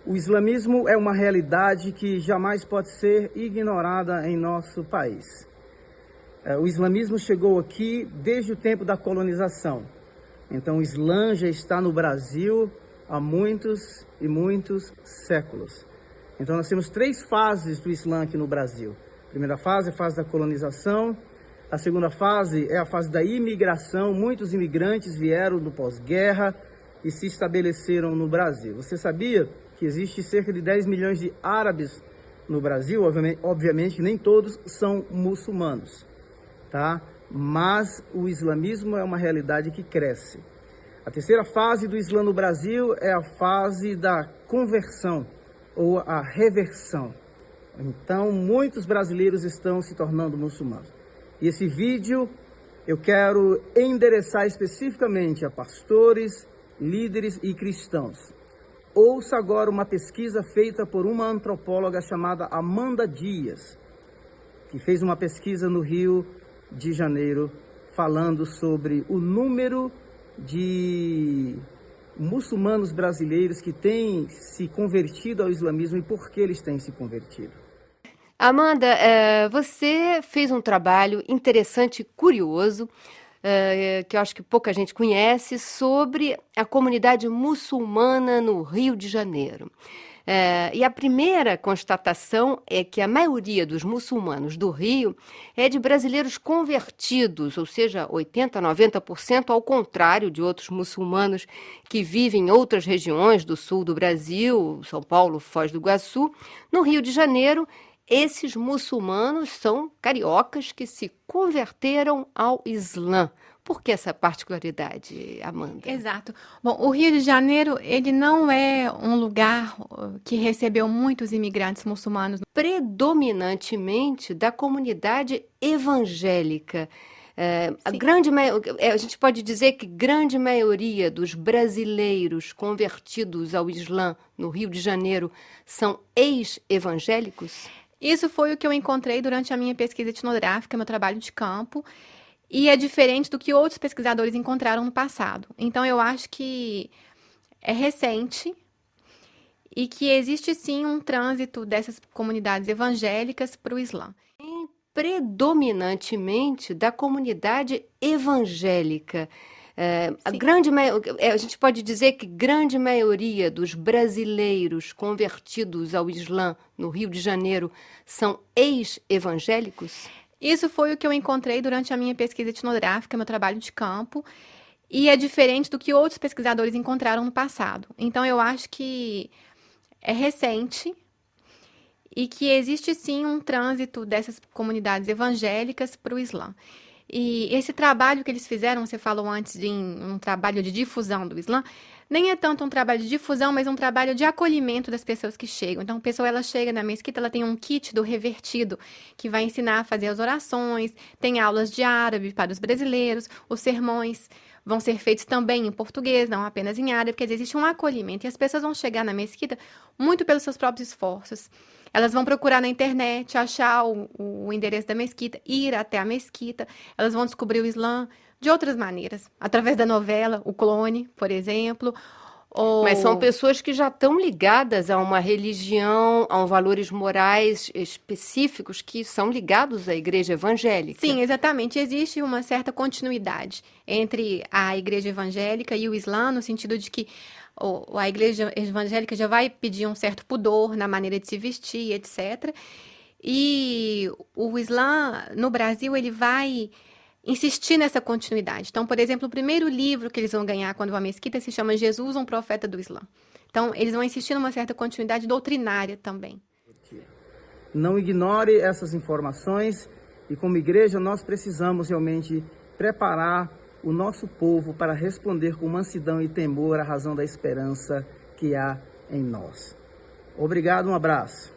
O islamismo é uma realidade que jamais pode ser ignorada em nosso país. O islamismo chegou aqui desde o tempo da colonização. Então o Islã já está no Brasil há muitos e muitos séculos. Então nós temos 3 fases do Islã aqui no Brasil. A primeira fase é a fase da colonização. A segunda fase é a fase da imigração. Muitos imigrantes vieram do pós-guerra e se estabeleceram no Brasil. Você sabia que existe cerca de 10 milhões de árabes no Brasil? Obviamente nem todos são muçulmanos, tá? Mas o islamismo é uma realidade que cresce. A terceira fase do Islã no Brasil é a fase da conversão ou a reversão. Então, muitos brasileiros estão se tornando muçulmanos. E esse vídeo eu quero endereçar especificamente a pastores, líderes e cristãos. Ouça agora uma pesquisa feita por uma antropóloga chamada Amanda Dias, que fez uma pesquisa no Rio de Janeiro, falando sobre o número de muçulmanos brasileiros que têm se convertido ao islamismo e por que eles têm se convertido. Amanda, você fez um trabalho interessante e curioso, que eu acho que pouca gente conhece, sobre a comunidade muçulmana no Rio de Janeiro. E a primeira constatação é que a maioria dos muçulmanos do Rio é de brasileiros convertidos, ou seja, 80%, 90%, ao contrário de outros muçulmanos que vivem em outras regiões do sul do Brasil, São Paulo, Foz do Iguaçu. No Rio de Janeiro, esses muçulmanos são cariocas que se converteram ao Islã. Por que essa particularidade, Amanda? Exato. Bom, o Rio de Janeiro, ele não é um lugar que recebeu muitos imigrantes muçulmanos. Predominantemente da comunidade evangélica. A gente pode dizer que grande maioria dos brasileiros convertidos ao Islã no Rio de Janeiro são ex-evangélicos? Isso foi o que eu encontrei durante a minha pesquisa etnográfica, meu trabalho de campo, e é diferente do que outros pesquisadores encontraram no passado. Então, eu acho que é recente e que existe, sim, um trânsito dessas comunidades evangélicas para o Islã. Predominantemente da comunidade evangélica. A gente pode dizer que grande maioria dos brasileiros convertidos ao Islã no Rio de Janeiro são ex-evangélicos? Isso foi o que eu encontrei durante a minha pesquisa etnográfica, meu trabalho de campo, e é diferente do que outros pesquisadores encontraram no passado. Então, eu acho que é recente e que existe, sim, um trânsito dessas comunidades evangélicas para o Islã. E esse trabalho que eles fizeram, você falou antes de um trabalho de difusão do Islã, nem é tanto um trabalho de difusão, mas um trabalho de acolhimento das pessoas que chegam. Então, a pessoa ela chega na mesquita, ela tem um kit do revertido, que vai ensinar a fazer as orações, tem aulas de árabe para os brasileiros, os sermões vão ser feitos também em português, não apenas em árabe, porque existe um acolhimento. E as pessoas vão chegar na mesquita muito pelos seus próprios esforços. Elas vão procurar na internet, achar o endereço da mesquita, ir até a mesquita. Elas vão descobrir o Islã de outras maneiras, através da novela O Clone, por exemplo. Mas são pessoas que já estão ligadas a uma religião, a valores morais específicos que são ligados à igreja evangélica. Sim, exatamente. Existe uma certa continuidade entre a igreja evangélica e o Islã, no sentido de que a igreja evangélica já vai pedir um certo pudor na maneira de se vestir, etc. E o Islã, no Brasil, ele vai insistir nessa continuidade. Então, por exemplo, o primeiro livro que eles vão ganhar quando vão à mesquita se chama Jesus, um profeta do Islã. Então, eles vão insistir numa certa continuidade doutrinária também. Não ignore essas informações e, como igreja, nós precisamos realmente preparar o nosso povo para responder com mansidão e temor à razão da esperança que há em nós. Obrigado, um abraço.